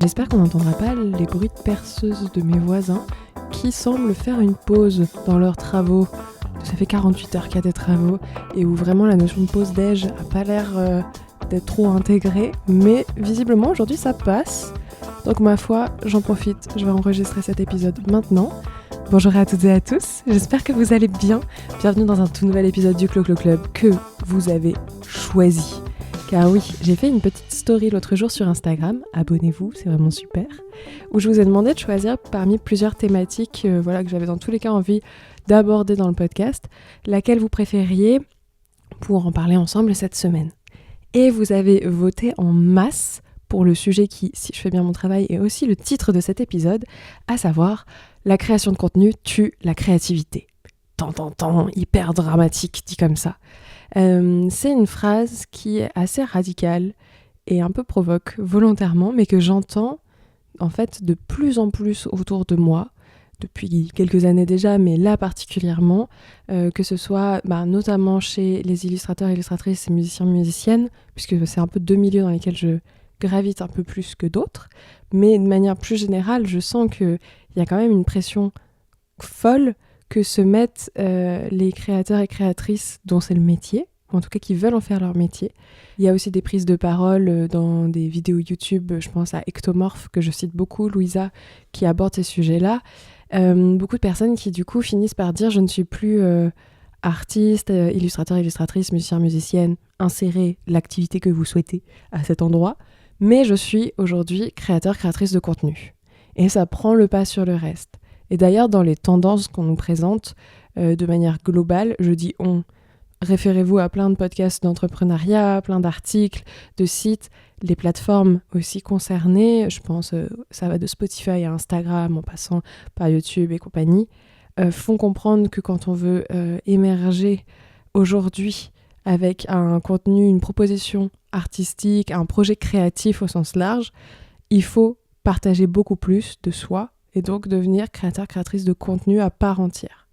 J'espère qu'on n'entendra pas les bruits de perceuse de mes voisins qui semblent faire une pause dans leurs travaux. Ça fait 48 heures qu'il y a des travaux et où vraiment la notion de pause déj a pas l'air d'être trop intégrée, mais visiblement aujourd'hui ça passe. Donc ma foi, j'en profite, je vais enregistrer cet épisode maintenant. Bonjour à toutes et à tous, j'espère que vous allez bien. Bienvenue dans un tout nouvel épisode du Clo-Clo Club que vous avez choisi. Car oui, j'ai fait une petite story l'autre jour sur Instagram, abonnez-vous, c'est vraiment super, où je vous ai demandé de choisir parmi plusieurs thématiques que j'avais dans tous les cas envie d'aborder dans le podcast, laquelle vous préfériez pour en parler ensemble cette semaine. Et vous avez voté en masse pour le sujet qui, si je fais bien mon travail, est aussi le titre de cet épisode, à savoir « La création de contenu tue la créativité ». Tant, hyper dramatique, dit comme ça. C'est une phrase qui est assez radicale et un peu provoque volontairement, mais que j'entends en fait de plus en plus autour de moi, depuis quelques années déjà, mais là particulièrement, que ce soit notamment chez les illustrateurs, illustratrices et musiciens, musiciennes, puisque c'est un peu deux milieux dans lesquels je gravite un peu plus que d'autres, mais de manière plus générale, je sens qu'il y a quand même une pression folle que se mettent les créateurs et créatrices dont c'est le métier, ou en tout cas qui veulent en faire leur métier. Il y a aussi des prises de parole dans des vidéos YouTube, je pense à Ectomorph, que je cite beaucoup, Louisa, qui aborde ces sujets-là. Beaucoup de personnes qui du coup finissent par dire « je ne suis plus artiste, illustrateur, illustratrice, musicien, musicienne, insérez l'activité que vous souhaitez à cet endroit, mais je suis aujourd'hui créateur, créatrice de contenu ». Et ça prend le pas sur le reste. Et d'ailleurs, dans les tendances qu'on nous présente de manière globale, je dis on, référez-vous à plein de podcasts d'entrepreneuriat, plein d'articles, de sites, les plateformes aussi concernées, je pense ça va de Spotify à Instagram en passant par YouTube et compagnie, font comprendre que quand on veut émerger aujourd'hui avec un contenu, une proposition artistique, un projet créatif au sens large, il faut partager beaucoup plus de soi et donc devenir créateur, créatrice de contenu à part entière.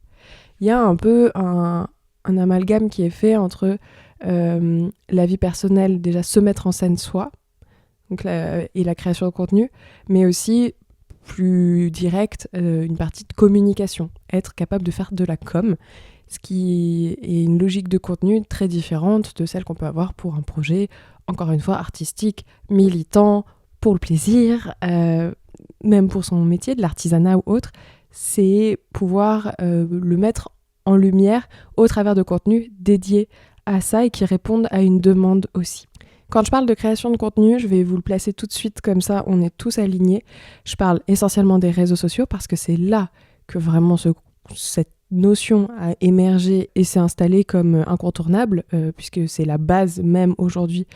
Il y a un peu un amalgame qui est fait entre la vie personnelle, déjà se mettre en scène soi, donc et la création de contenu, mais aussi plus direct, une partie de communication, être capable de faire de la com, ce qui est une logique de contenu très différente de celle qu'on peut avoir pour un projet, encore une fois, artistique, militant, pour le plaisir, même pour son métier, de l'artisanat ou autre, c'est pouvoir le mettre en lumière au travers de contenus dédiés à ça et qui répondent à une demande aussi. Quand je parle de création de contenu, je vais vous le placer tout de suite comme ça, on est tous alignés. Je parle essentiellement des réseaux sociaux parce que c'est là que vraiment cette notion a émergé et s'est installée comme incontournable, puisque c'est la base même aujourd'hui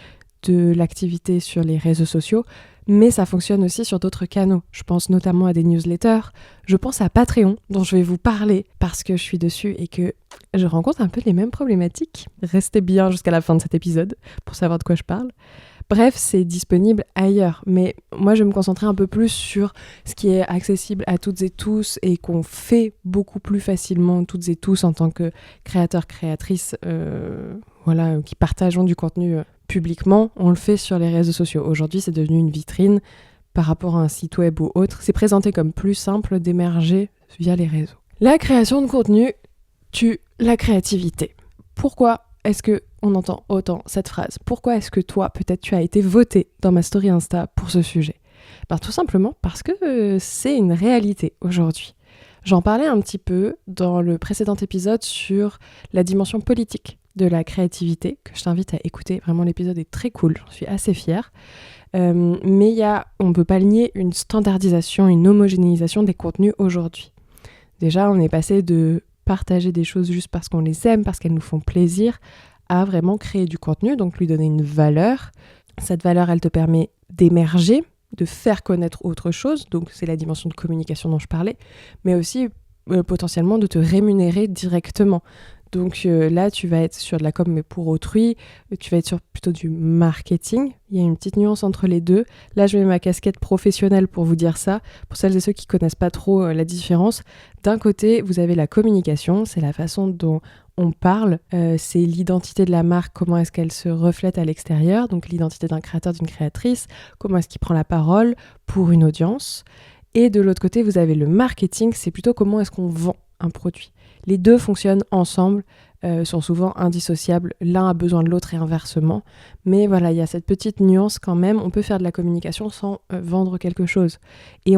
de l'activité sur les réseaux sociaux, mais ça fonctionne aussi sur d'autres canaux. Je pense notamment à des newsletters, je pense à Patreon, dont je vais vous parler parce que je suis dessus et que je rencontre un peu les mêmes problématiques. Restez bien jusqu'à la fin de cet épisode pour savoir de quoi je parle. Bref, c'est disponible ailleurs, mais moi je vais me concentrer un peu plus sur ce qui est accessible à toutes et tous et qu'on fait beaucoup plus facilement toutes et tous en tant que créateurs, créatrices, qui partageons du contenu publiquement, on le fait sur les réseaux sociaux. Aujourd'hui, c'est devenu une vitrine par rapport à un site web ou autre. C'est présenté comme plus simple d'émerger via les réseaux. La création de contenu tue la créativité. Pourquoi est-ce qu'on entend autant cette phrase ? Pourquoi est-ce que toi, peut-être tu as été voté dans ma story Insta pour ce sujet ? Tout simplement parce que c'est une réalité aujourd'hui. J'en parlais un petit peu dans le précédent épisode sur la dimension politique de la créativité, que je t'invite à écouter. Vraiment, l'épisode est très cool, j'en suis assez fière. Mais il y a, on ne peut pas le nier, une standardisation, une homogénéisation des contenus aujourd'hui. Déjà, on est passé de partager des choses juste parce qu'on les aime, parce qu'elles nous font plaisir, à vraiment créer du contenu, donc lui donner une valeur. Cette valeur, elle te permet d'émerger, de faire connaître autre chose, donc c'est la dimension de communication dont je parlais, mais aussi potentiellement de te rémunérer directement. Donc là, tu vas être sur de la com, mais pour autrui. Tu vas être sur plutôt du marketing. Il y a une petite nuance entre les deux. Là, je mets ma casquette professionnelle pour vous dire ça. Pour celles et ceux qui ne connaissent pas trop la différence. D'un côté, vous avez la communication. C'est la façon dont on parle, c'est l'identité de la marque, comment est-ce qu'elle se reflète à l'extérieur, donc l'identité d'un créateur, d'une créatrice, comment est-ce qu'il prend la parole pour une audience. Et de l'autre côté, vous avez le marketing, c'est plutôt comment est-ce qu'on vend un produit. Les deux fonctionnent ensemble, sont souvent indissociables, l'un a besoin de l'autre et inversement. Mais voilà, il y a cette petite nuance quand même, on peut faire de la communication sans vendre quelque chose. Et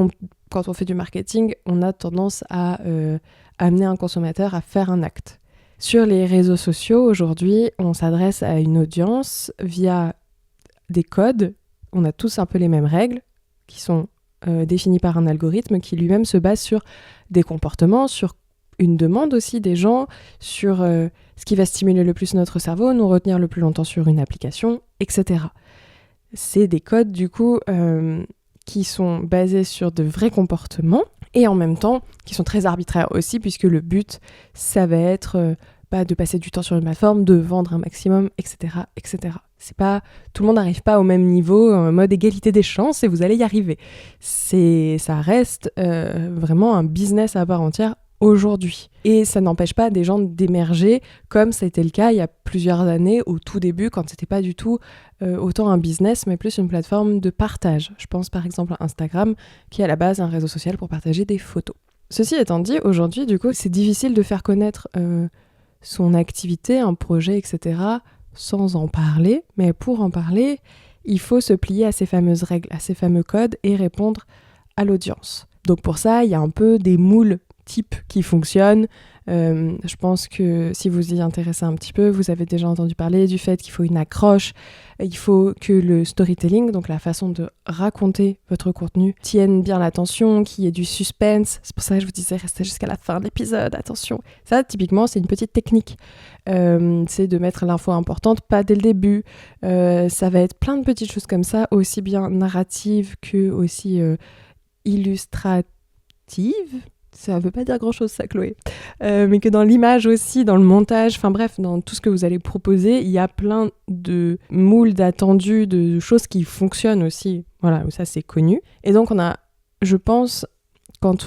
quand on fait du marketing, on a tendance à amener un consommateur à faire un acte. Sur les réseaux sociaux, aujourd'hui, on s'adresse à une audience via des codes. On a tous un peu les mêmes règles qui sont définies par un algorithme qui lui-même se base sur des comportements, sur une demande aussi des gens, sur ce qui va stimuler le plus notre cerveau, nous retenir le plus longtemps sur une application, etc. C'est des codes du coup qui sont basés sur de vrais comportements et en même temps qui sont très arbitraires aussi puisque le but ça va être de passer du temps sur une plateforme, de vendre un maximum, etc. etc. C'est pas, tout le monde n'arrive pas au même niveau en mode égalité des chances et vous allez y arriver. Ça reste vraiment un business à part entière aujourd'hui. Et ça n'empêche pas des gens d'émerger comme ça a été le cas il y a plusieurs années au tout début quand c'était pas du tout autant un business mais plus une plateforme de partage. Je pense par exemple à Instagram qui est à la base un réseau social pour partager des photos. Ceci étant dit, aujourd'hui du coup c'est difficile de faire connaître son activité, un projet, etc. sans en parler, mais pour en parler, il faut se plier à ces fameuses règles, à ces fameux codes et répondre à l'audience. Donc pour ça, il y a un peu des moules types qui fonctionnent. Je pense que si vous y intéressez un petit peu, vous avez déjà entendu parler du fait qu'il faut une accroche, il faut que le storytelling, donc la façon de raconter votre contenu, tienne bien l'attention, qu'il y ait du suspense. C'est pour ça que je vous disais, restez jusqu'à la fin de l'épisode, attention. Ça, typiquement, c'est une petite technique. C'est de mettre l'info importante, pas dès le début. Ça va être plein de petites choses comme ça, aussi bien narratives que aussi illustratives. Ça veut pas dire grand-chose ça, Chloé. Mais que dans l'image aussi, dans le montage, enfin bref, dans tout ce que vous allez proposer, il y a plein de moules d'attendus, de choses qui fonctionnent aussi. Voilà, ça c'est connu. Et donc on a, je pense, quand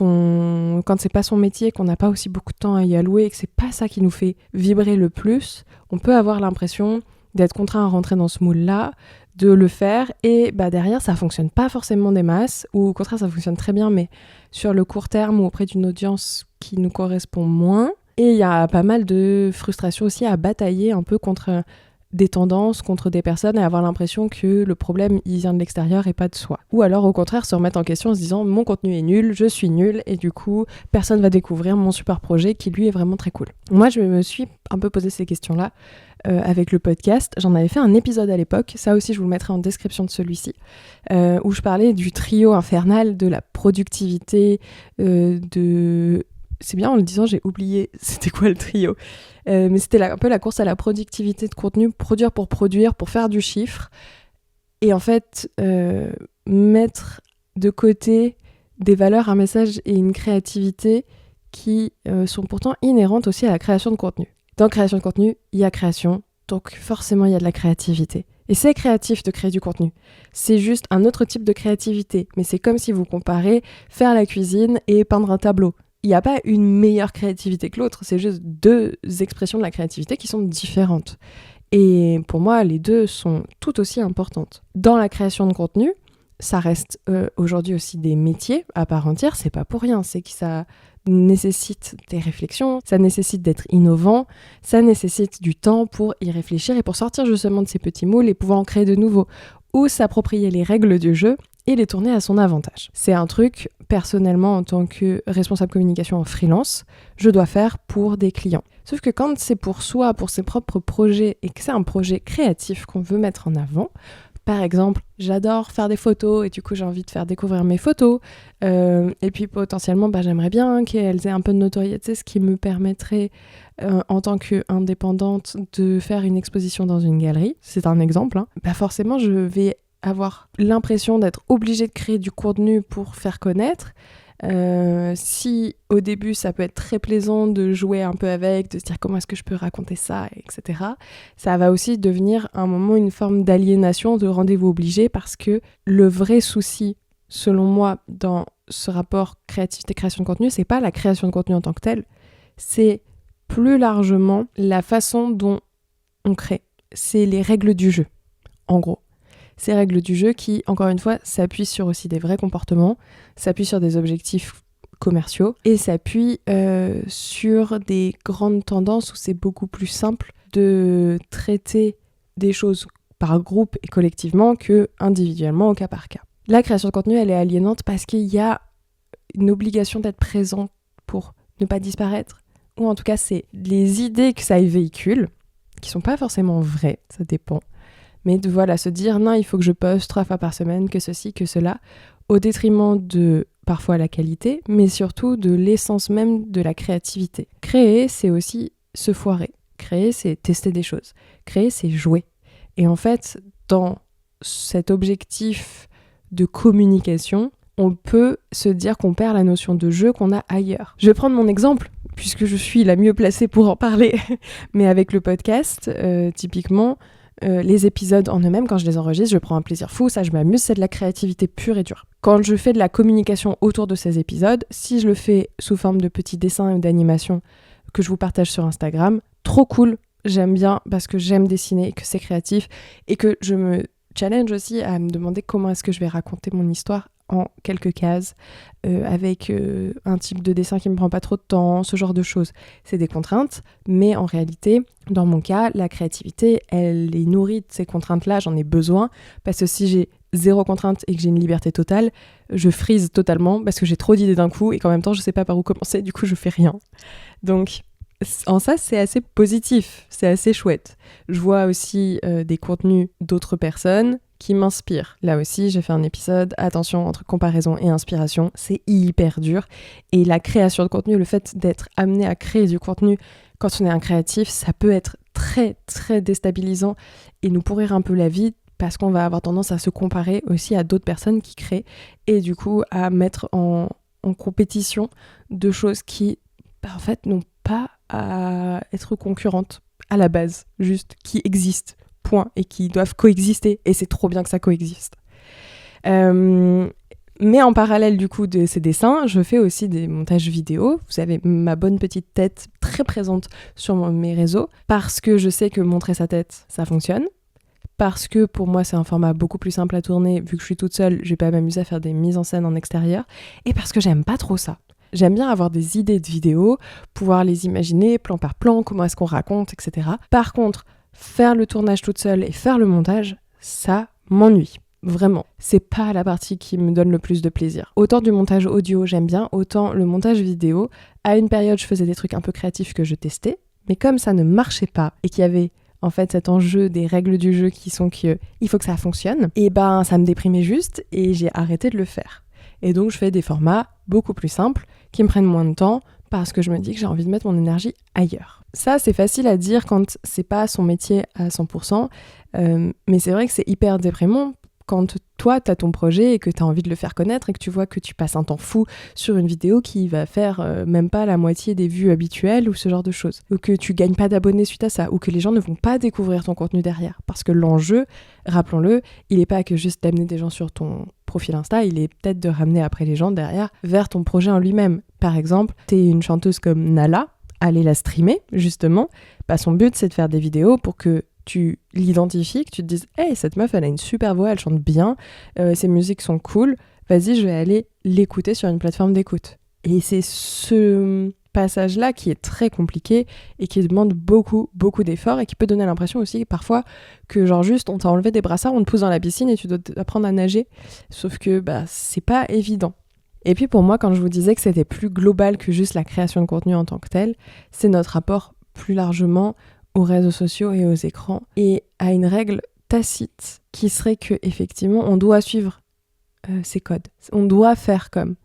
c'est pas son métier, qu'on n'a pas aussi beaucoup de temps à y allouer et que c'est pas ça qui nous fait vibrer le plus, on peut avoir l'impression d'être contraint à rentrer dans ce moule-là, de le faire et derrière ça fonctionne pas forcément des masses ou au contraire ça fonctionne très bien mais sur le court terme ou auprès d'une audience qui nous correspond moins et il y a pas mal de frustration aussi à batailler un peu contre des tendances, contre des personnes et avoir l'impression que le problème il vient de l'extérieur et pas de soi. Ou alors au contraire se remettre en question en se disant mon contenu est nul, je suis nul et du coup personne va découvrir mon super projet qui lui est vraiment très cool. Moi je me suis un peu posé ces questions-là avec le podcast. J'en avais fait un épisode à l'époque, ça aussi je vous le mettrai en description de celui-ci, où je parlais du trio infernal, de la productivité, c'est bien en le disant, j'ai oublié c'était quoi le trio. Mais c'était un peu la course à la productivité de contenu, produire, pour faire du chiffre. Et en fait, mettre de côté des valeurs, un message et une créativité qui sont pourtant inhérentes aussi à la création de contenu. Dans création de contenu, il y a création, donc forcément il y a de la créativité. Et c'est créatif de créer du contenu. C'est juste un autre type de créativité. Mais c'est comme si vous comparez faire la cuisine et peindre un tableau. Il n'y a pas une meilleure créativité que l'autre, c'est juste deux expressions de la créativité qui sont différentes. Et pour moi, les deux sont tout aussi importantes. Dans la création de contenu, ça reste aujourd'hui aussi des métiers à part entière, c'est pas pour rien, c'est que ça nécessite des réflexions, ça nécessite d'être innovant, ça nécessite du temps pour y réfléchir et pour sortir justement de ces petits moules et pouvoir en créer de nouveaux, ou s'approprier les règles du jeu et les tourner à son avantage. C'est un truc, personnellement, en tant que responsable communication en freelance, je dois faire pour des clients. Sauf que quand c'est pour soi, pour ses propres projets, et que c'est un projet créatif qu'on veut mettre en avant, par exemple, j'adore faire des photos et du coup j'ai envie de faire découvrir mes photos et puis potentiellement j'aimerais bien qu'elles aient un peu de notoriété, ce qui me permettrait en tant qu'indépendante de faire une exposition dans une galerie, c'est un exemple, hein. Forcément je vais avoir l'impression d'être obligée de créer du contenu pour faire connaître. Si au début ça peut être très plaisant de jouer un peu avec, de se dire comment est-ce que je peux raconter ça, etc. Ça va aussi devenir un moment une forme d'aliénation, de rendez-vous obligé, parce que le vrai souci, selon moi, dans ce rapport créativité-création de contenu, c'est pas la création de contenu en tant que telle, c'est plus largement la façon dont on crée. C'est les règles du jeu, en gros. Ces règles du jeu qui, encore une fois, s'appuient sur aussi des vrais comportements, s'appuient sur des objectifs commerciaux et s'appuient sur des grandes tendances où c'est beaucoup plus simple de traiter des choses par groupe et collectivement que individuellement au cas par cas. La création de contenu, elle est aliénante parce qu'il y a une obligation d'être présent pour ne pas disparaître, ou en tout cas c'est les idées que ça véhicule, qui sont pas forcément vraies, ça dépend, mais de se dire non, il faut que je poste 3 fois par semaine, que ceci, que cela, au détriment de parfois la qualité, mais surtout de l'essence même de la créativité. Créer, c'est aussi se foirer. Créer, c'est tester des choses. Créer, c'est jouer. Et en fait, dans cet objectif de communication, on peut se dire qu'on perd la notion de jeu qu'on a ailleurs. Je vais prendre mon exemple, puisque je suis la mieux placée pour en parler, mais avec le podcast, typiquement, les épisodes en eux-mêmes, quand je les enregistre, je prends un plaisir fou, ça je m'amuse, c'est de la créativité pure et dure. Quand je fais de la communication autour de ces épisodes, si je le fais sous forme de petits dessins ou d'animations que je vous partage sur Instagram, trop cool, j'aime bien parce que j'aime dessiner et que c'est créatif et que je me challenge aussi à me demander comment est-ce que je vais raconter mon histoire en quelques cases, avec un type de dessin qui me prend pas trop de temps, ce genre de choses. C'est des contraintes, mais en réalité, dans mon cas, la créativité, elle est nourrie de ces contraintes-là, j'en ai besoin, parce que si j'ai 0 contrainte et que j'ai une liberté totale, je freeze totalement, parce que j'ai trop d'idées d'un coup, et qu'en même temps, je sais pas par où commencer, du coup, je fais rien. Donc, en ça, c'est assez positif, c'est assez chouette. Je vois aussi des contenus d'autres personnes qui m'inspirent. Là aussi, j'ai fait un épisode, attention, entre comparaison et inspiration, c'est hyper dur. Et la création de contenu, le fait d'être amené à créer du contenu quand on est un créatif, ça peut être très, très déstabilisant et nous pourrir un peu la vie parce qu'on va avoir tendance à se comparer aussi à d'autres personnes qui créent et du coup à mettre en compétition de choses qui, en fait, n'ont pas à être concurrentes à la base, juste qui existent. Point, et qui doivent coexister, et c'est trop bien que ça coexiste. Mais en parallèle du coup de ces dessins, je fais aussi des montages vidéo. Vous avez ma bonne petite tête très présente sur mes réseaux, parce que je sais que montrer sa tête, ça fonctionne, parce que pour moi c'est un format beaucoup plus simple à tourner, vu que je suis toute seule, je vais pas m'amuser à faire des mises en scène en extérieur, et parce que j'aime pas trop ça. J'aime bien avoir des idées de vidéos, pouvoir les imaginer plan par plan, comment est-ce qu'on raconte, etc. Par contre, faire le tournage toute seule et faire le montage, ça m'ennuie. Vraiment. C'est pas la partie qui me donne le plus de plaisir. Autant du montage audio, j'aime bien, autant le montage vidéo. À une période, je faisais des trucs un peu créatifs que je testais, mais comme ça ne marchait pas et qu'il y avait en fait cet enjeu des règles du jeu qui sont qu'il faut que ça fonctionne, et ben ça me déprimait juste et j'ai arrêté de le faire. Et donc je fais des formats beaucoup plus simples qui me prennent moins de temps parce que je me dis que j'ai envie de mettre mon énergie ailleurs. Ça, c'est facile à dire quand c'est pas son métier à 100%, mais c'est vrai que c'est hyper déprimant quand toi, t'as ton projet et que t'as envie de le faire connaître et que tu vois que tu passes un temps fou sur une vidéo qui va faire même pas la moitié des vues habituelles ou ce genre de choses. Ou que tu gagnes pas d'abonnés suite à ça, ou que les gens ne vont pas découvrir ton contenu derrière. Parce que l'enjeu, rappelons-le, il est pas que juste d'amener des gens sur ton profil Insta, il est peut-être de ramener après les gens derrière vers ton projet en lui-même. Par exemple, t'es une chanteuse comme Nala, allez la streamer, justement. Bah, son but, c'est de faire des vidéos pour que tu l'identifies, que tu te dises « Hey, cette meuf, elle a une super voix, elle chante bien, ses musiques sont cool, vas-y, je vais aller l'écouter sur une plateforme d'écoute. » Et c'est ce passage-là qui est très compliqué et qui demande beaucoup, beaucoup d'efforts et qui peut donner l'impression aussi parfois que genre juste on t'a enlevé des brassards, on te pousse dans la piscine et tu dois apprendre à nager. Sauf que bah, c'est pas évident. Et puis pour moi, quand je vous disais que c'était plus global que juste la création de contenu en tant que telle, c'est notre rapport plus largement aux réseaux sociaux et aux écrans et à une règle tacite qui serait que effectivement on doit suivre ces codes, on doit faire comme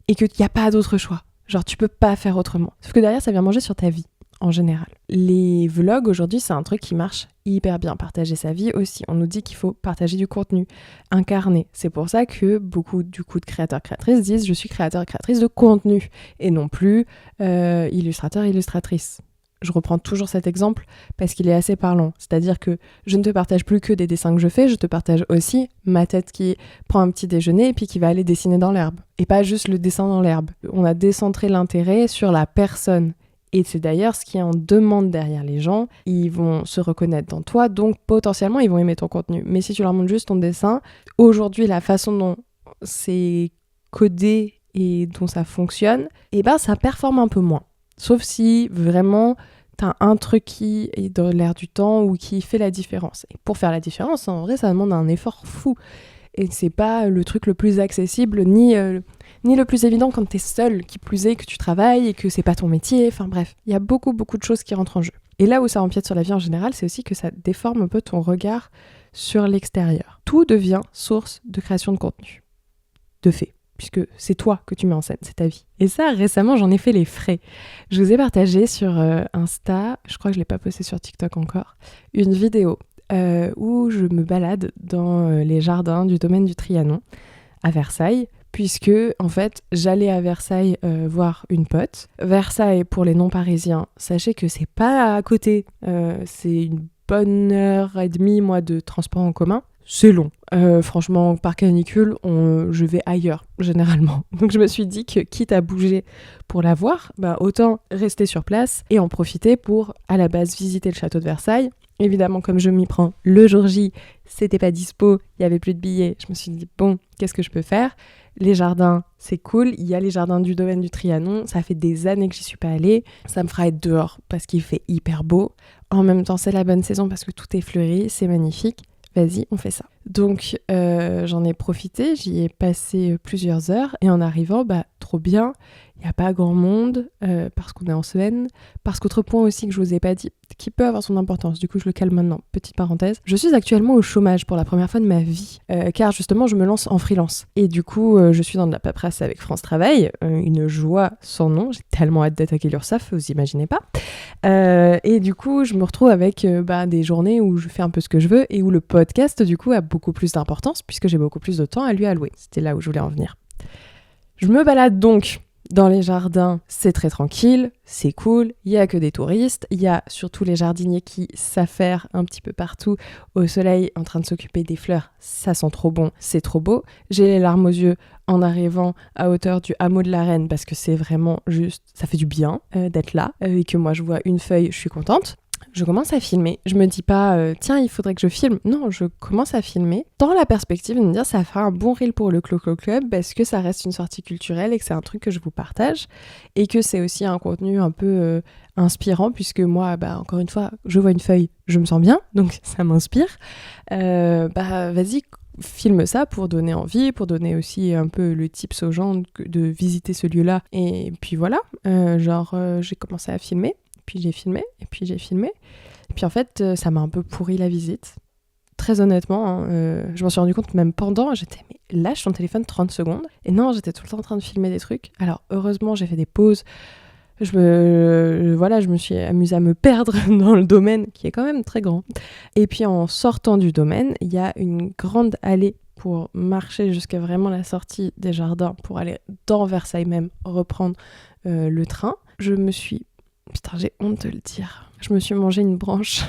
et qu'il n'y a pas d'autre choix. Genre tu peux pas faire autrement. Sauf que derrière ça vient manger sur ta vie en général. Les vlogs aujourd'hui c'est un truc qui marche hyper bien. Partager sa vie aussi. On nous dit qu'il faut partager du contenu, incarner. C'est pour ça que beaucoup du coup de créateurs-créatrices disent je suis créateur-créatrice de contenu et non plus illustrateur-illustratrice. Je reprends toujours cet exemple parce qu'il est assez parlant. C'est-à-dire que je ne te partage plus que des dessins que je fais, je te partage aussi ma tête qui prend un petit déjeuner et puis qui va aller dessiner dans l'herbe. Et pas juste le dessin dans l'herbe. On a décentré l'intérêt sur la personne Et c'est d'ailleurs ce qui est en demande derrière les gens. Ils vont se reconnaître dans toi, donc potentiellement ils vont aimer ton contenu. Mais si tu leur montres juste ton dessin, aujourd'hui la façon dont c'est codé et dont ça fonctionne, et ben ça performe un peu moins. Sauf si vraiment t'as un truc qui est dans l'air du temps ou qui fait la différence. Et pour faire la différence, en vrai, ça demande un effort fou. Et c'est pas le truc le plus accessible, ni le plus évident quand t'es seul, qui plus est que tu travailles et que c'est pas ton métier. Enfin bref, il y a beaucoup de choses qui rentrent en jeu. Et là où ça empiète sur la vie en général, c'est aussi que ça déforme un peu ton regard sur l'extérieur. Tout devient source de création de contenu. De fait. Puisque c'est toi que tu mets en scène, c'est ta vie. Et ça, récemment, j'en ai fait les frais. Je vous ai partagé sur Insta, je crois que je ne l'ai pas posté sur TikTok encore, une vidéo où je me balade dans les jardins du domaine du Trianon, à Versailles, puisque, en fait, j'allais à Versailles voir une pote. Versailles, pour les non-parisiens, sachez que c'est pas à côté, c'est une bonne heure et demie, moi, de transport en commun. C'est long. Franchement, par canicule, je vais ailleurs, généralement. Donc je me suis dit que, quitte à bouger pour la voir, autant rester sur place et en profiter pour, à la base, visiter le château de Versailles. Évidemment, comme je m'y prends le jour J, c'était pas dispo, il y avait plus de billets. Je me suis dit, bon, qu'est-ce que je peux faire ? Les jardins, c'est cool. Il y a les jardins du domaine du Trianon. Ça fait des années que j'y suis pas allée. Ça me fera être dehors parce qu'il fait hyper beau. En même temps, c'est la bonne saison parce que tout est fleuri, c'est magnifique. Vas-y, on fait ça. Donc, j'en ai profité, j'y ai passé plusieurs heures et en arrivant, trop bien, il n'y a pas grand monde parce qu'on est en semaine. Parce qu'autre point aussi que je vous ai pas dit, qui peut avoir son importance, du coup je le cale maintenant, petite parenthèse. Je suis actuellement au chômage pour la première fois de ma vie, car justement je me lance en freelance. Et du coup, je suis dans de la paperasse avec France Travail, une joie sans nom, j'ai tellement hâte d'attaquer l'URSSAF, vous imaginez pas. Et du coup, je me retrouve avec des journées où je fais un peu ce que je veux et où le podcast, du coup, a beaucoup plus d'importance puisque j'ai beaucoup plus de temps à lui allouer. C'était là où je voulais en venir. Je me balade donc dans les jardins, c'est très tranquille, c'est cool, il n'y a que des touristes, il y a surtout les jardiniers qui s'affairent un petit peu partout au soleil en train de s'occuper des fleurs, ça sent trop bon, c'est trop beau. J'ai les larmes aux yeux en arrivant à hauteur du hameau de la Reine parce que c'est vraiment juste, ça fait du bien d'être là et que moi je vois une feuille, je suis contente. Je commence à filmer. Je me dis pas, tiens, il faudrait que je filme. Non, je commence à filmer dans la perspective de me dire, ça fera un bon reel pour le Clo-Clo Club parce que ça reste une sortie culturelle et que c'est un truc que je vous partage et que c'est aussi un contenu un peu inspirant puisque moi, encore une fois, je vois une feuille, je me sens bien, donc ça m'inspire. Vas-y, filme ça pour donner envie, pour donner aussi un peu le tips aux gens de visiter ce lieu-là. Et puis voilà, j'ai commencé à filmer. Puis j'ai filmé, et puis j'ai filmé. Et puis en fait, ça m'a un peu pourri la visite. Très honnêtement, je m'en suis rendu compte même pendant, j'étais mais lâche ton téléphone 30 secondes. Et non, j'étais tout le temps en train de filmer des trucs. Alors heureusement, j'ai fait des pauses. Je me suis amusée à me perdre dans le domaine, qui est quand même très grand. Et puis en sortant du domaine, il y a une grande allée pour marcher jusqu'à vraiment la sortie des jardins, pour aller dans Versailles même, reprendre le train. Je me suis... Putain, j'ai honte de le dire. Je me suis mangé une branche.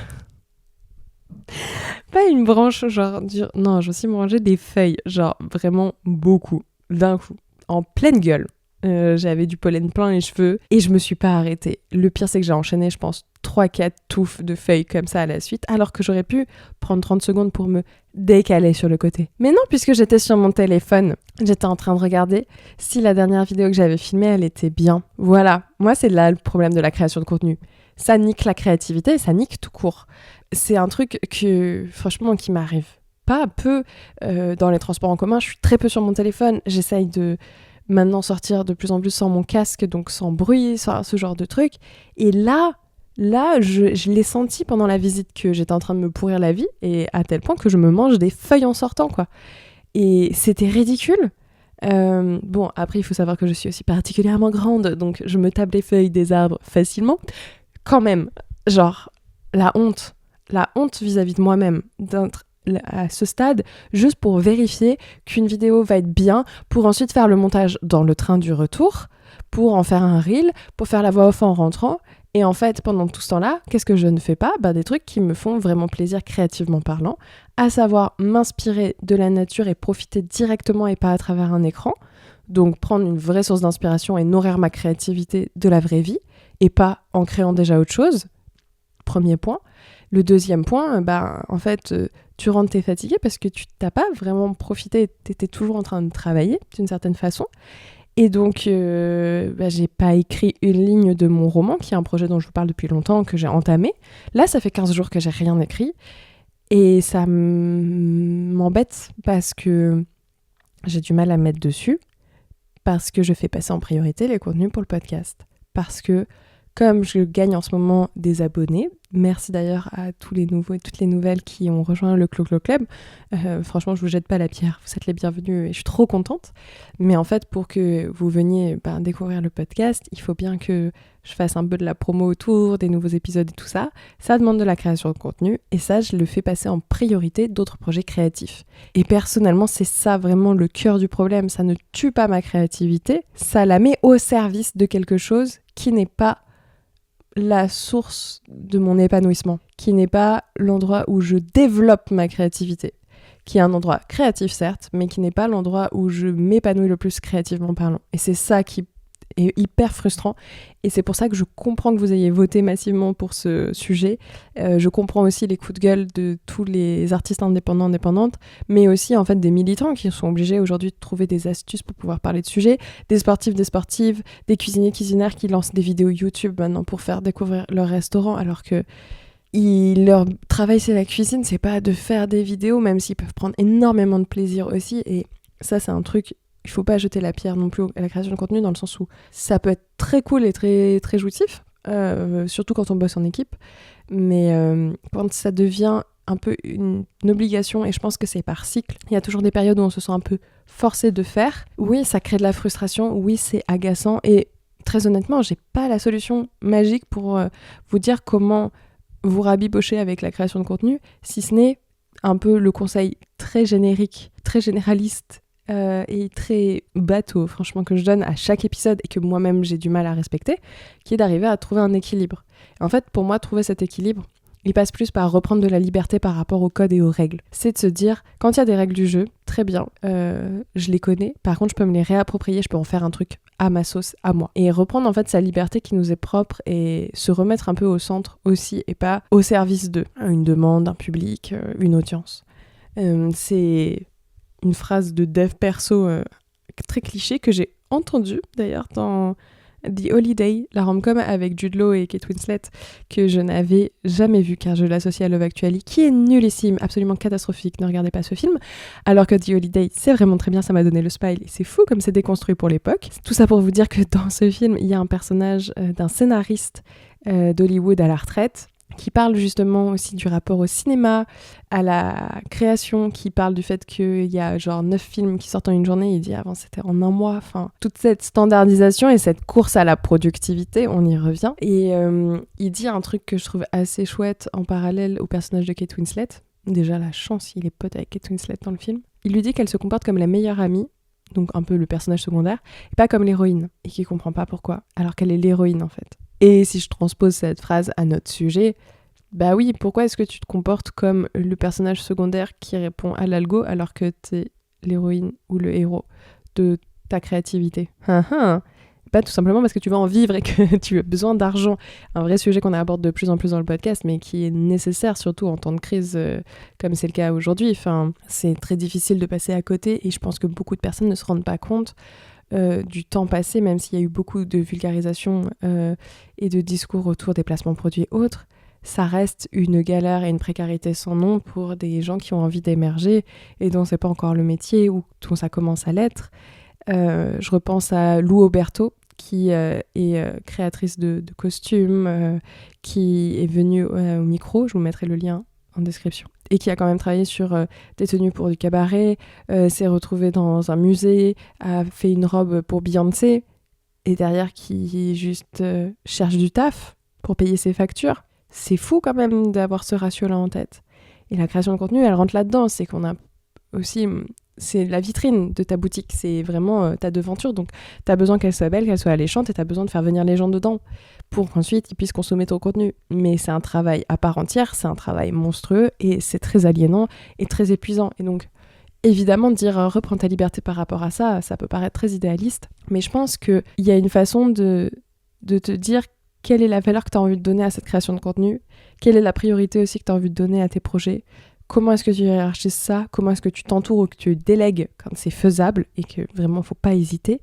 Pas une branche genre dure. Non, je me suis mangé des feuilles. Genre vraiment beaucoup. D'un coup. En pleine gueule. J'avais du pollen plein les cheveux. Et je me suis pas arrêtée. Le pire, c'est que j'ai enchaîné, je pense, 3-4 touffes de feuilles comme ça à la suite. Alors que j'aurais pu prendre 30 secondes pour me décaler sur le côté. Mais non, puisque j'étais sur mon téléphone. J'étais en train de regarder si la dernière vidéo que j'avais filmée, elle était bien. Voilà. Moi, c'est là le problème de la création de contenu. Ça nique la créativité, ça nique tout court. C'est un truc que, franchement, qui m'arrive pas peu dans les transports en commun. Je suis très peu sur mon téléphone. J'essaye de maintenant sortir de plus en plus sans mon casque, donc sans bruit, sans ce genre de truc. Et là, je l'ai senti pendant la visite que j'étais en train de me pourrir la vie, et à tel point que je me mange des feuilles en sortant, quoi. Et c'était ridicule. Après, il faut savoir que je suis aussi particulièrement grande, donc je me tape les feuilles des arbres facilement. Quand même, genre, la honte vis-à-vis de moi-même, d'être à ce stade, juste pour vérifier qu'une vidéo va être bien, pour ensuite faire le montage dans le train du retour, pour en faire un reel, pour faire la voix off en rentrant, Et en fait, pendant tout ce temps-là, qu'est-ce que je ne fais pas ? Des trucs qui me font vraiment plaisir créativement parlant, à savoir m'inspirer de la nature et profiter directement et pas à travers un écran. Donc prendre une vraie source d'inspiration et nourrir ma créativité de la vraie vie et pas en créant déjà autre chose. Premier point. Le deuxième point, en fait, tu rentres, t'es fatigué parce que tu t'as pas vraiment profité, t'étais toujours en train de travailler d'une certaine façon. Et donc, j'ai pas écrit une ligne de mon roman, qui est un projet dont je vous parle depuis longtemps, que j'ai entamé. Là, ça fait 15 jours que j'ai rien écrit. Et ça m'embête parce que j'ai du mal à me mettre dessus, parce que je fais passer en priorité les contenus pour le podcast. Parce que, comme je gagne en ce moment des abonnés, merci d'ailleurs à tous les nouveaux et toutes les nouvelles qui ont rejoint le Clo-Clo Club. Franchement, je vous jette pas la pierre, vous êtes les bienvenus et je suis trop contente. Mais en fait, pour que vous veniez découvrir le podcast, il faut bien que je fasse un peu de la promo autour, des nouveaux épisodes et tout ça. Ça demande de la création de contenu et ça, je le fais passer en priorité d'autres projets créatifs. Et personnellement, c'est ça vraiment le cœur du problème. Ça ne tue pas ma créativité, ça la met au service de quelque chose qui n'est pas la source de mon épanouissement, qui n'est pas l'endroit où je développe ma créativité, qui est un endroit créatif certes, mais qui n'est pas l'endroit où je m'épanouis le plus créativement parlant. Et c'est ça qui est hyper frustrant. Et c'est pour ça que je comprends que vous ayez voté massivement pour ce sujet. Je comprends aussi les coups de gueule de tous les artistes indépendantes, mais aussi en fait des militants qui sont obligés aujourd'hui de trouver des astuces pour pouvoir parler de sujets, des sportives, des cuisinières qui lancent des vidéos YouTube maintenant pour faire découvrir leur restaurant, alors que leur travail c'est la cuisine, c'est pas de faire des vidéos, même s'ils peuvent prendre énormément de plaisir aussi. Et ça, c'est un truc, il faut pas jeter la pierre non plus à la création de contenu, dans le sens où ça peut être très cool et très, très jouissif, surtout quand on bosse en équipe, mais quand ça devient un peu une obligation, et je pense que c'est par cycle, il y a toujours des périodes où on se sent un peu forcé de faire. Oui, ça crée de la frustration, oui, c'est agaçant, et très honnêtement, j'ai pas la solution magique pour vous dire comment vous rabibocher avec la création de contenu, si ce n'est un peu le conseil très générique, très généraliste, et très bateau, franchement, que je donne à chaque épisode et que moi-même j'ai du mal à respecter, qui est d'arriver à trouver un équilibre. En fait, pour moi, trouver cet équilibre, il passe plus par reprendre de la liberté par rapport au code et aux règles. C'est de se dire, quand il y a des règles du jeu, très bien, je les connais, par contre je peux me les réapproprier, je peux en faire un truc à ma sauce, à moi. Et reprendre en fait sa liberté qui nous est propre et se remettre un peu au centre aussi, et pas au service de une demande, un public, une audience. C'est une phrase de dev perso très cliché que j'ai entendue d'ailleurs dans The Holiday, la rom-com avec Jude Law et Kate Winslet, que je n'avais jamais vue car je l'associe à Love Actually, qui est nullissime, absolument catastrophique, ne regardez pas ce film, alors que The Holiday, c'est vraiment très bien, ça m'a donné le smile, et c'est fou comme c'est déconstruit pour l'époque. Tout ça pour vous dire que dans ce film, il y a un personnage d'un scénariste d'Hollywood à la retraite, qui parle justement aussi du rapport au cinéma, à la création, qui parle du fait qu'il y a genre 9 films qui sortent en une journée, il dit avant c'était en un mois, enfin toute cette standardisation et cette course à la productivité, on y revient. Et il dit un truc que je trouve assez chouette en parallèle au personnage de Kate Winslet, déjà la chance, il est pote avec Kate Winslet dans le film. Il lui dit qu'elle se comporte comme la meilleure amie, donc un peu le personnage secondaire, et pas comme l'héroïne, et qu'il comprend pas pourquoi, alors qu'elle est l'héroïne en fait. Et si je transpose cette phrase à notre sujet, bah oui, pourquoi est-ce que tu te comportes comme le personnage secondaire qui répond à l'algo alors que t'es l'héroïne ou le héros de ta créativité ? Pas tout simplement parce que tu veux en vivre et que tu as besoin d'argent. Un vrai sujet qu'on aborde de plus en plus dans le podcast, mais qui est nécessaire surtout en temps de crise comme c'est le cas aujourd'hui. Enfin, c'est très difficile de passer à côté et je pense que beaucoup de personnes ne se rendent pas compte du temps passé, même s'il y a eu beaucoup de vulgarisation et de discours autour des placements produits et autres. Ça reste une galère et une précarité sans nom pour des gens qui ont envie d'émerger et dont c'est pas encore le métier ou dont ça commence à l'être. Je repense à Lou Auberto, qui est créatrice de costumes, qui est venue au micro, je vous mettrai le lien en description, et qui a quand même travaillé sur des tenues pour du cabaret, s'est retrouvée dans un musée, a fait une robe pour Beyoncé, et derrière qui juste cherche du taf pour payer ses factures. C'est fou quand même d'avoir ce ratio-là en tête. Et la création de contenu, elle rentre là-dedans, c'est qu'on a aussi c'est la vitrine de ta boutique, c'est vraiment ta devanture, donc t'as besoin qu'elle soit belle, qu'elle soit alléchante, et t'as besoin de faire venir les gens dedans pour qu'ensuite ils puissent consommer ton contenu. Mais c'est un travail à part entière, c'est un travail monstrueux, et c'est très aliénant et très épuisant. Et donc, évidemment, dire reprends ta liberté par rapport à ça, ça peut paraître très idéaliste, mais je pense qu'il y a une façon de te dire quelle est la valeur que tu as envie de donner à cette création de contenu, quelle est la priorité aussi que tu as envie de donner à tes projets, comment est-ce que tu hiérarchises ça, comment est-ce que tu t'entoures ou que tu délègues quand c'est faisable et que vraiment, faut pas hésiter.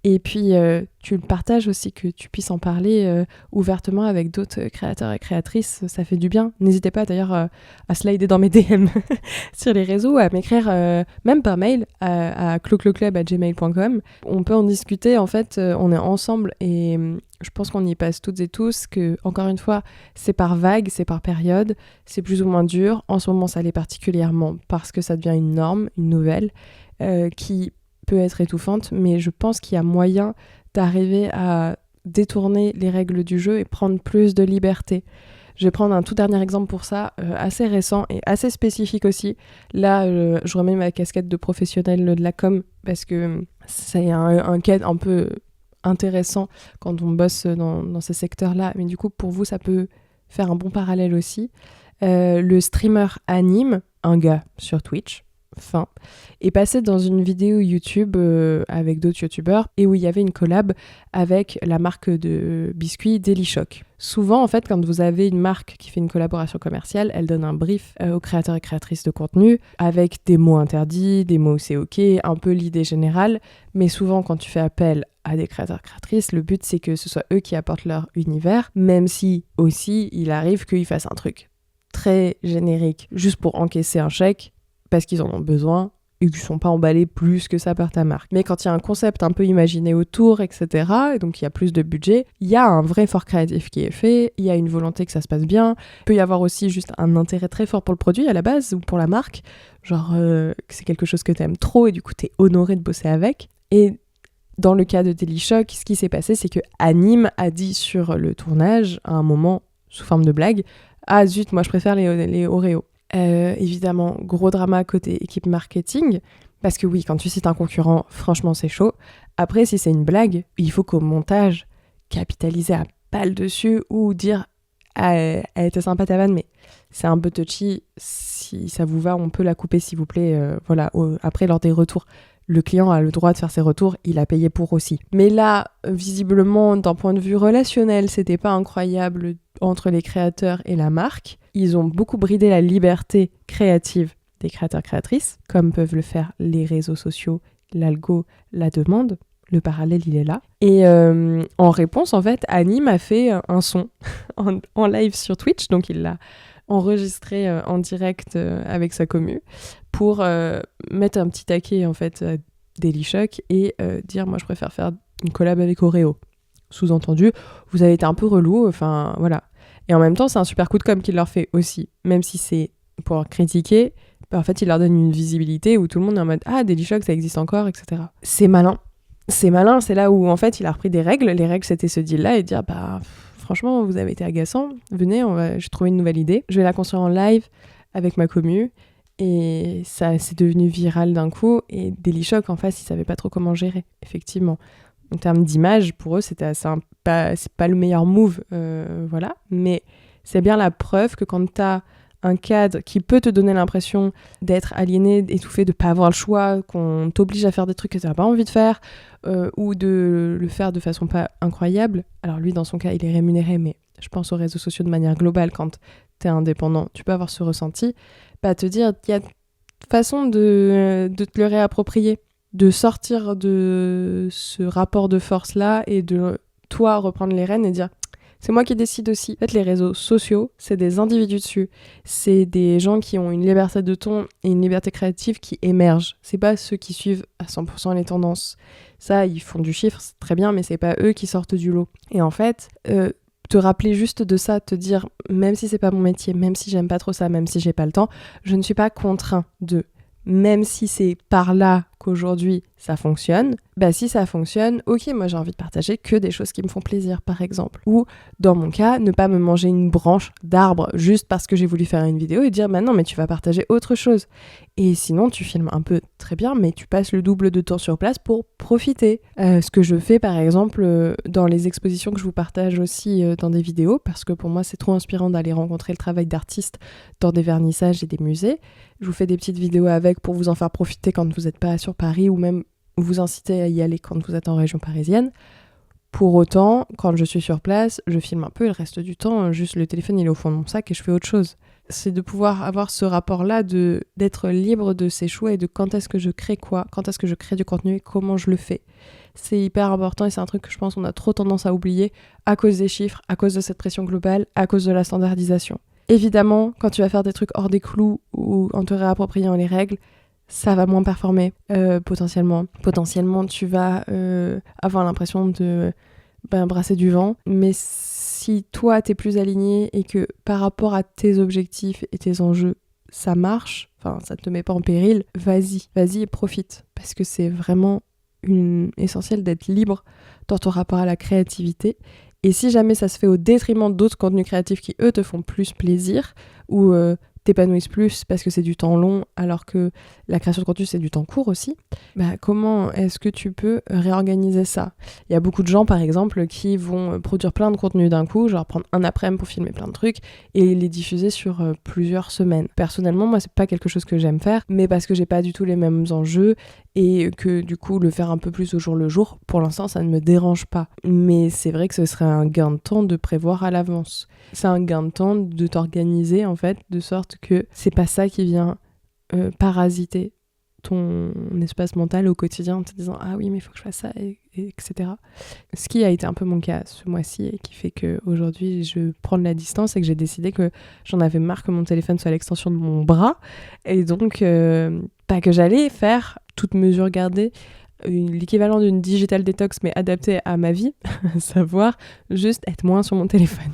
Et puis, tu le partages aussi, que tu puisses en parler ouvertement avec d'autres créateurs et créatrices, ça fait du bien. N'hésitez pas d'ailleurs à slider dans mes DM sur les réseaux, à m'écrire même par mail à clocloclub@gmail.com. On peut en discuter, en fait, on est ensemble et je pense qu'on y passe toutes et tous, que, encore une fois, c'est par vague, c'est par période, c'est plus ou moins dur. En ce moment, ça l'est particulièrement parce que ça devient une norme, une nouvelle, qui peut être étouffante, mais je pense qu'il y a moyen d'arriver à détourner les règles du jeu et prendre plus de liberté. Je vais prendre un tout dernier exemple pour ça, assez récent et assez spécifique aussi. Là, je remets ma casquette de professionnelle de la com parce que c'est un cas un peu intéressant quand on bosse dans ces secteurs-là, mais du coup, pour vous, ça peut faire un bon parallèle aussi. Le streamer Anime, un gars sur Twitch, est passé dans une vidéo YouTube avec d'autres youtubeurs et où il y avait une collab avec la marque de biscuits Delichoc. Souvent, en fait, quand vous avez une marque qui fait une collaboration commerciale, elle donne un brief aux créateurs et créatrices de contenu avec des mots interdits, des mots où c'est ok, un peu l'idée générale, mais souvent quand tu fais appel à des créateurs et créatrices, le but c'est que ce soit eux qui apportent leur univers, même si aussi il arrive qu'ils fassent un truc très générique juste pour encaisser un chèque parce qu'ils en ont besoin et qu'ils ne sont pas emballés plus que ça par ta marque. Mais quand il y a un concept un peu imaginé autour, etc., et donc il y a plus de budget, il y a un vrai effort créatif qui est fait, il y a une volonté que ça se passe bien, il peut y avoir aussi juste un intérêt très fort pour le produit à la base ou pour la marque, genre que c'est quelque chose que tu aimes trop et du coup tu es honoré de bosser avec. Et dans le cas de Delichoc, ce qui s'est passé, c'est que Anime a dit sur le tournage, à un moment, sous forme de blague, « Ah zut, moi je préfère les Oreos ». Évidemment, gros drama côté équipe marketing, parce que oui, quand tu cites un concurrent, franchement c'est chaud. Après, si c'est une blague, il faut qu'au montage, capitaliser à balle dessus ou dire elle était sympa ta vanne, mais c'est un peu touchy, si ça vous va, on peut la couper s'il vous plaît. Voilà, après lors des retours, le client a le droit de faire ses retours, il a payé pour aussi. Mais là, visiblement, d'un point de vue relationnel, c'était pas incroyable entre les créateurs et la marque. Ils ont beaucoup bridé la liberté créative des créateurs-créatrices, comme peuvent le faire les réseaux sociaux, l'algo, la demande. Le parallèle, il est là. Et en réponse, en fait, Anime a fait un son en live sur Twitch, donc il l'a enregistré en direct avec sa commu pour mettre un petit taquet en fait à Delichoc et dire moi je préfère faire une collab avec Oreo. Sous-entendu, vous avez été un peu relou, enfin voilà. Et en même temps, c'est un super coup de com' qu'il leur fait aussi, même si c'est pour critiquer, en fait il leur donne une visibilité où tout le monde est en mode ah Delichoc ça existe encore, etc. C'est malin, c'est là où en fait il a repris des règles. Les règles c'était ce deal là et dire bah franchement vous avez été agaçant, venez, j'ai trouvé une nouvelle idée, je vais la construire en live avec ma commu. Et ça c'est devenu viral d'un coup et Delichoc en face ils savaient pas trop comment gérer, effectivement. En termes d'image, pour eux c'est pas le meilleur move, voilà, mais c'est bien la preuve que quand t'as un cadre qui peut te donner l'impression d'être aliéné, étouffé, de pas avoir le choix, qu'on t'oblige à faire des trucs que t'as pas envie de faire, ou de le faire de façon pas incroyable. Alors lui, dans son cas, il est rémunéré, mais je pense aux réseaux sociaux de manière globale, quand t'es indépendant, tu peux avoir ce ressenti, te dire, il y a façon de te le réapproprier, de sortir de ce rapport de force-là et de, toi, reprendre les rênes et dire c'est moi qui décide aussi. En fait, les réseaux sociaux, c'est des individus dessus. C'est des gens qui ont une liberté de ton et une liberté créative qui émergent. C'est pas ceux qui suivent à 100% les tendances. Ça, ils font du chiffre, c'est très bien, mais c'est pas eux qui sortent du lot. Et en fait, te rappeler juste de ça, te dire, même si c'est pas mon métier, même si j'aime pas trop ça, même si j'ai pas le temps, je ne suis pas contraint de. Même si c'est par là qu'aujourd'hui ça fonctionne. Si ça fonctionne, ok, moi j'ai envie de partager que des choses qui me font plaisir, par exemple. Ou, dans mon cas, ne pas me manger une branche d'arbre juste parce que j'ai voulu faire une vidéo et dire, non, mais tu vas partager autre chose. Et sinon, tu filmes un peu, très bien, mais tu passes le double de temps sur place pour profiter. Ce que je fais, par exemple, dans les expositions que je vous partage aussi dans des vidéos, parce que pour moi, c'est trop inspirant d'aller rencontrer le travail d'artistes dans des vernissages et des musées. Je vous fais des petites vidéos avec pour vous en faire profiter quand vous n'êtes pas sur Paris ou même vous inciter à y aller quand vous êtes en région parisienne. Pour autant, quand je suis sur place, je filme un peu et le reste du temps, juste le téléphone il est au fond de mon sac et je fais autre chose. C'est de pouvoir avoir ce rapport-là, d'être libre de ses choix et de quand est-ce que je crée quoi, quand est-ce que je crée du contenu et comment je le fais. C'est hyper important et c'est un truc que je pense qu'on a trop tendance à oublier à cause des chiffres, à cause de cette pression globale, à cause de la standardisation. Évidemment, quand tu vas faire des trucs hors des clous ou en te réappropriant les règles, ça va moins performer potentiellement. Potentiellement, tu vas avoir l'impression de brasser du vent. Mais si toi, t'es plus aligné et que par rapport à tes objectifs et tes enjeux, ça marche, ça te met pas en péril, vas-y et profite. Parce que c'est vraiment essentiel d'être libre dans ton rapport à la créativité. Et si jamais ça se fait au détriment d'autres contenus créatifs qui, eux, te font plus plaisir ou t'épanouissent plus parce que c'est du temps long alors que la création de contenu c'est du temps court aussi, comment est-ce que tu peux réorganiser ça ? Il y a beaucoup de gens par exemple qui vont produire plein de contenus d'un coup, genre prendre un après-midi pour filmer plein de trucs et les diffuser sur plusieurs semaines. Personnellement, moi c'est pas quelque chose que j'aime faire, mais parce que j'ai pas du tout les mêmes enjeux et que du coup le faire un peu plus au jour le jour, pour l'instant ça ne me dérange pas. Mais c'est vrai que ce serait un gain de temps de prévoir à l'avance. C'est un gain de temps de t'organiser en fait, de sorte que c'est pas ça qui vient parasiter ton espace mental au quotidien en te disant ah oui mais il faut que je fasse ça etc. Ce qui a été un peu mon cas ce mois-ci et qui fait qu'aujourd'hui je prends de la distance et que j'ai décidé que j'en avais marre que mon téléphone soit à l'extension de mon bras et donc que j'allais faire toute mesure gardée l'équivalent d'une digital detox mais adaptée à ma vie, à savoir juste être moins sur mon téléphone.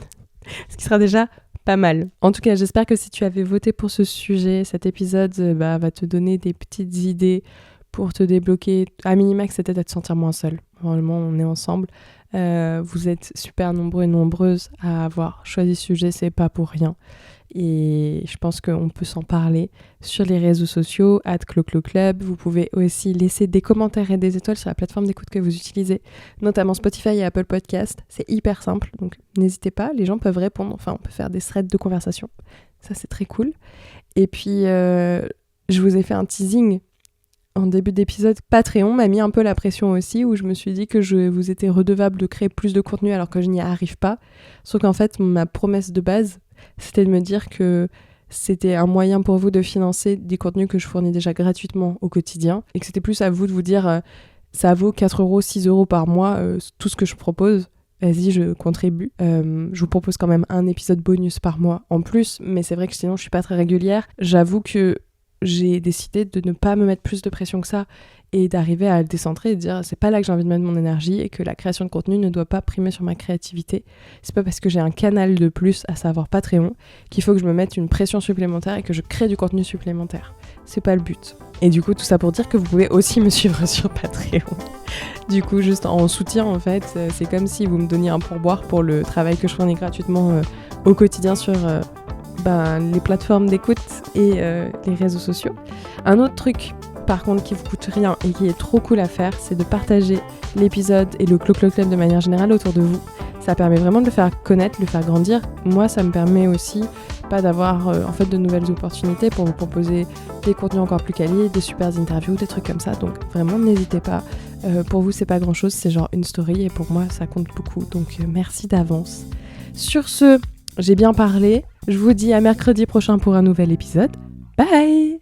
Ce qui sera déjà pas mal. En tout cas, j'espère que si tu avais voté pour ce sujet, cet épisode va te donner des petites idées pour te débloquer. À minima, que c'était de te sentir moins seul. Vraiment, on est ensemble. Vous êtes super nombreux et nombreuses à avoir choisi ce sujet, c'est pas pour rien. Et je pense qu'on peut s'en parler sur les réseaux sociaux, @clocloclub. Vous pouvez aussi laisser des commentaires et des étoiles sur la plateforme d'écoute que vous utilisez, notamment Spotify et Apple Podcast. C'est hyper simple, donc n'hésitez pas, les gens peuvent répondre. Enfin, on peut faire des threads de conversation. Ça, c'est très cool. Et puis, je vous ai fait un teasing en début d'épisode. Patreon m'a mis un peu la pression aussi, où je me suis dit que je vous étais redevable de créer plus de contenu alors que je n'y arrive pas. Sauf qu'en fait, ma promesse de base, c'était de me dire que c'était un moyen pour vous de financer des contenus que je fournis déjà gratuitement au quotidien et que c'était plus à vous de vous dire ça vaut 4 €, 6 € par mois tout ce que je propose. Vas-y, je contribue. Je vous propose quand même un épisode bonus par mois en plus, mais c'est vrai que sinon je suis pas très régulière. J'avoue que j'ai décidé de ne pas me mettre plus de pression que ça et d'arriver à le décentrer et de dire c'est pas là que j'ai envie de mettre mon énergie et que la création de contenu ne doit pas primer sur ma créativité. C'est pas parce que j'ai un canal de plus, à savoir Patreon, qu'il faut que je me mette une pression supplémentaire et que je crée du contenu supplémentaire. C'est pas le but. Et du coup, tout ça pour dire que vous pouvez aussi me suivre sur Patreon. Du coup, juste en soutien en fait, c'est comme si vous me donniez un pourboire pour le travail que je fournis gratuitement au quotidien sur les plateformes d'écoute et les réseaux sociaux. Un autre truc par contre qui vous coûte rien et qui est trop cool à faire, c'est de partager l'épisode et le Clo-Clo Club de manière générale autour de vous. Ça permet vraiment de le faire connaître, de le faire grandir. Moi, ça me permet aussi d'avoir en fait de nouvelles opportunités pour vous proposer des contenus encore plus quali, des super interviews, des trucs comme ça. Donc vraiment, n'hésitez pas. Pour vous, c'est pas grand chose, c'est genre une story et pour moi, ça compte beaucoup. Donc merci d'avance. Sur ce, j'ai bien parlé. Je vous dis à mercredi prochain pour un nouvel épisode. Bye!